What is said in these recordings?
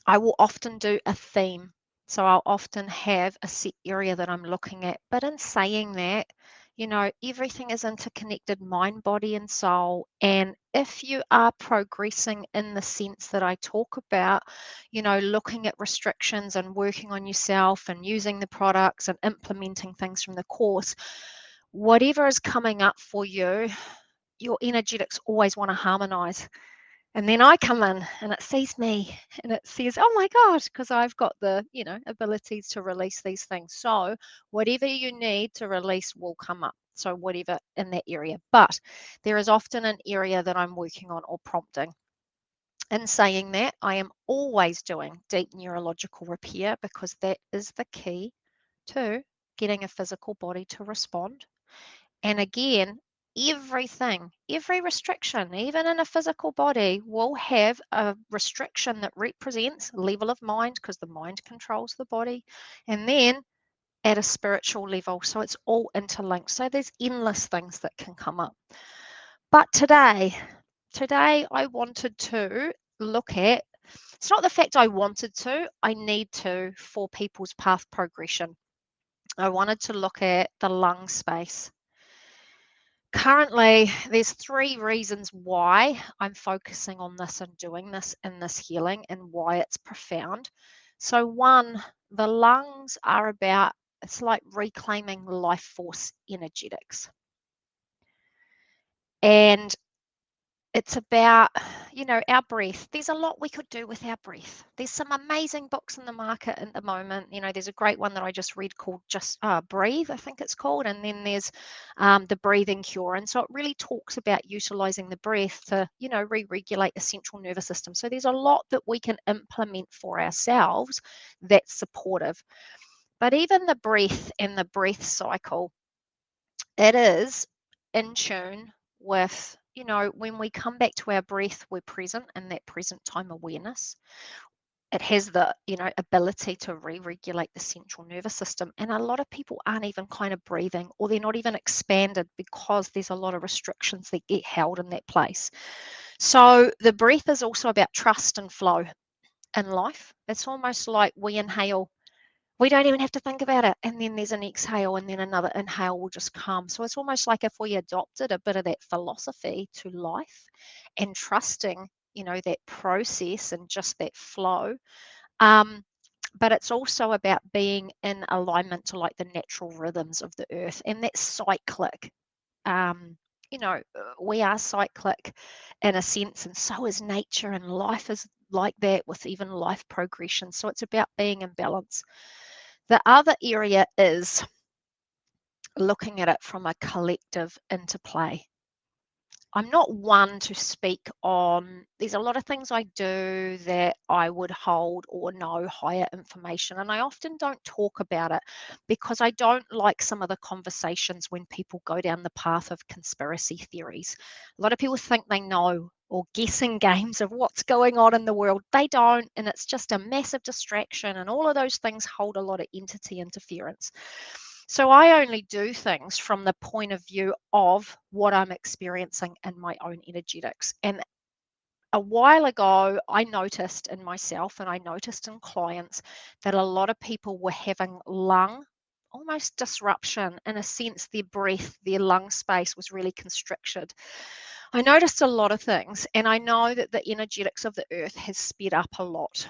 I will often do a theme. So I'll often have a set area that I'm looking at. But in saying that, everything is interconnected, mind, body, and soul. And if you are progressing in the sense that I talk about, looking at restrictions and working on yourself and using the products and implementing things from the course, whatever is coming up for you, your energetics always want to harmonize. And then I come in and it sees me and it says, oh my God, because I've got the, abilities to release these things. So whatever you need to release will come up. So whatever in that area. But there is often an area that I'm working on or prompting. In saying that, I am always doing deep neurological repair because that is the key to getting a physical body to respond. And again, every restriction, even in a physical body, will have a restriction that represents level of mind because the mind controls the body. And then at a spiritual level. So it's all interlinked. So there's endless things that can come up. But today I wanted to look at, it's not the fact I wanted to, I need to for people's path progression. I wanted to look at the lung space. Currently, there's 3 reasons why I'm focusing on this and doing this in this healing and why it's profound. So 1, the lungs are about, it's like reclaiming life force energetics. And it's about, our breath. There's a lot we could do with our breath. There's some amazing books in the market at the moment. There's a great one that I just read called Just Breathe, I think it's called. And then there's the Breathing Cure. And so it really talks about utilizing the breath to, re-regulate the central nervous system. So there's a lot that we can implement for ourselves that's supportive. But even the breath and the breath cycle, it is in tune with, when we come back to our breath, we're present in that present time awareness. It has the, ability to re-regulate the central nervous system. And a lot of people aren't even kind of breathing, or they're not even expanded because there's a lot of restrictions that get held in that place. So the breath is also about trust and flow in life. It's almost like we inhale, we don't even have to think about it. And then there's an exhale, and then another inhale will just come. So it's almost like if we adopted a bit of that philosophy to life and trusting, that process and just that flow. But it's also about being in alignment to like the natural rhythms of the earth, and that's cyclic. We are cyclic in a sense, and so is nature, and life is like that with even life progression. So it's about being in balance. The other area is looking at it from a collective interplay. I'm not one to speak on, there's a lot of things I do that I would hold or know higher information, and I often don't talk about it because I don't like some of the conversations when people go down the path of conspiracy theories. A lot of people think they know, or guessing games of what's going on in the world. They don't, and it's just a massive distraction, and all of those things hold a lot of entity interference. So I only do things from the point of view of what I'm experiencing in my own energetics. And a while ago, I noticed in myself and I noticed in clients that a lot of people were having lung almost disruption. In a sense, their breath, their lung space was really constricted. I noticed a lot of things, and I know that the energetics of the earth has sped up a lot.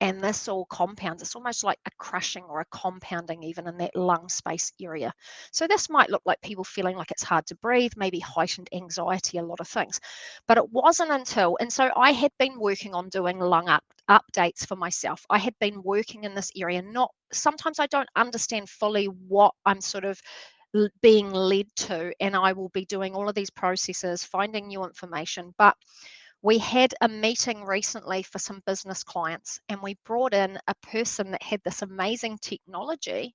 And this all compounds. It's almost like a crushing or a compounding even in that lung space area. So this might look like people feeling like it's hard to breathe, maybe heightened anxiety, a lot of things. But it wasn't until, and so I had been working on doing lung updates for myself. I had been working in this area. Sometimes I don't understand fully what I'm sort of being led to, and I will be doing all of these processes, finding new information. But we had a meeting recently for some business clients, and we brought in a person that had this amazing technology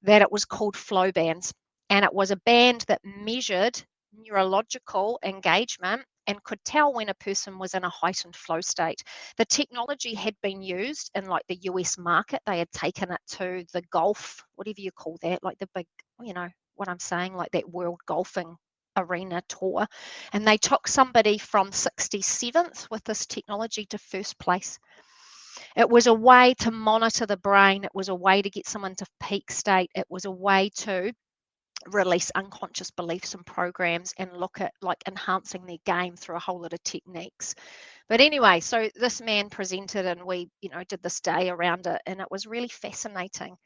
that it was called flow bands. And it was a band that measured neurological engagement and could tell when a person was in a heightened flow state. The technology had been used in like the US market. They had taken it to the golf, whatever you call that, like the big, what I'm saying, like that world golfing arena tour. And they took somebody from 67th with this technology to first place. It was a way to monitor the brain. It was a way to get someone to peak state. It was a way to release unconscious beliefs and programs and look at like enhancing their game through a whole lot of techniques. But anyway, so this man presented and we, did this day around it, and it was really fascinating.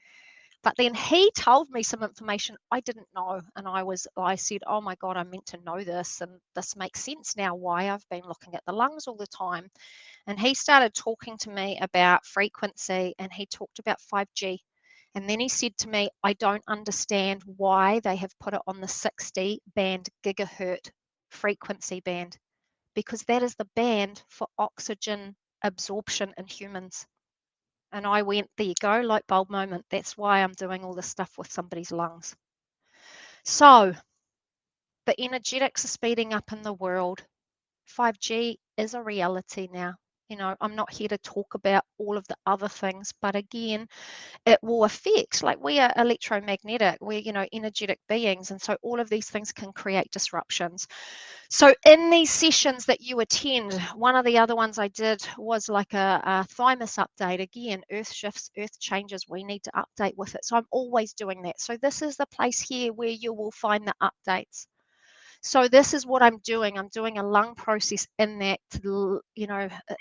But then he told me some information I didn't know. And I said, oh my God, I'm meant to know this. And this makes sense now why I've been looking at the lungs all the time. And he started talking to me about frequency, and he talked about 5G. And then he said to me, I don't understand why they have put it on the 60 band gigahertz frequency band, because that is the band for oxygen absorption in humans. And I went, there you go, light bulb moment. That's why I'm doing all this stuff with somebody's lungs. So the energetics are speeding up in the world. 5G is a reality now. I'm not here to talk about all of the other things, but again, it will affect, like we are electromagnetic, we're, energetic beings. And so all of these things can create disruptions. So in these sessions that you attend, one of the other ones I did was like a thymus update. Again, earth shifts, earth changes, we need to update with it. So I'm always doing that. So this is the place here where you will find the updates. So this is what I'm doing. I'm doing a lung process in that,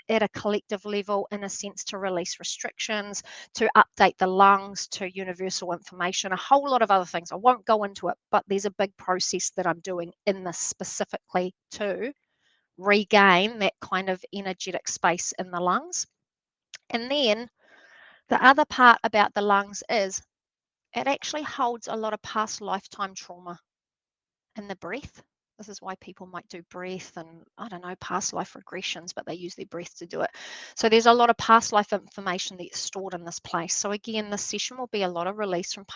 at a collective level, in a sense, to release restrictions, to update the lungs to universal information, a whole lot of other things. I won't go into it, but there's a big process that I'm doing in this specifically to regain that kind of energetic space in the lungs. And then the other part about the lungs is it actually holds a lot of past lifetime trauma in the breath. This is why people might do breath and, I don't know, past life regressions, but they use their breath to do it. So there's a lot of past life information that's stored in this place. So again, this session will be a lot of release from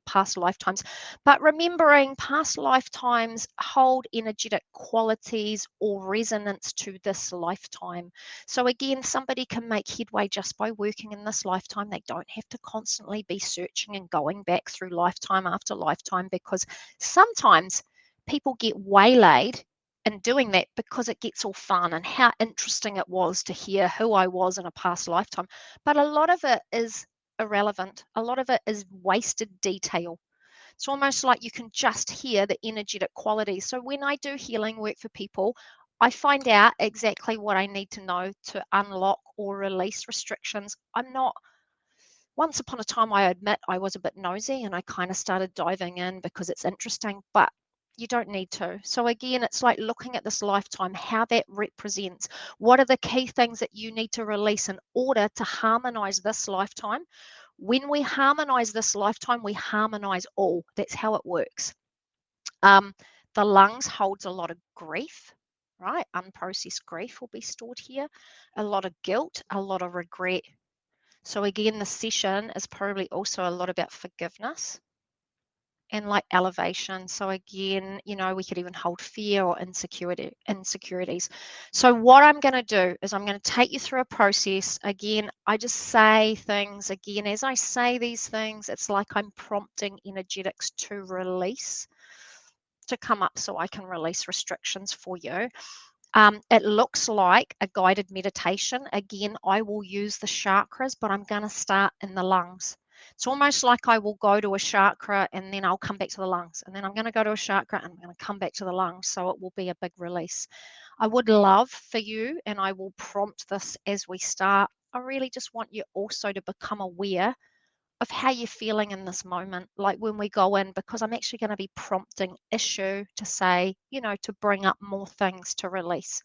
past lifetimes. But remembering past lifetimes hold energetic qualities or resonance to this lifetime. So again, somebody can make headway just by working in this lifetime. They don't have to constantly be searching and going back through lifetime after lifetime, because sometimes people get waylaid in doing that because it gets all fun and how interesting it was to hear who I was in a past lifetime. But a lot of it is irrelevant. A lot of it is wasted detail. It's almost like you can just hear the energetic qualities. So when I do healing work for people, I find out exactly what I need to know to unlock or release restrictions. Once upon a time, I admit I was a bit nosy and I kind of started diving in because it's interesting, but you don't need to. So again, it's like looking at this lifetime, how that represents, what are the key things that you need to release in order to harmonize this lifetime. When we harmonize this lifetime, we harmonize all. That's how it works. The lungs holds a lot of grief, right? Unprocessed grief will be stored here, a lot of guilt, a lot of regret. So again, the session is probably also a lot about forgiveness and like elevation. So again, we could even hold fear or insecurities. So what I'm going to do is I'm going to take you through a process. Again, I just say things. Again, as I say these things, it's like I'm prompting energetics to release, to come up so I can release restrictions for you. It looks like a guided meditation. Again, I will use the chakras, but I'm going to start in the lungs. It's almost like I will go to a chakra and then I'll come back to the lungs. And then I'm going to go to a chakra and I'm going to come back to the lungs. So it will be a big release. I would love for you, and I will prompt this as we start. I really just want you also to become aware of how you're feeling in this moment, like when we go in, because I'm actually going to be prompting issue to say, to bring up more things to release.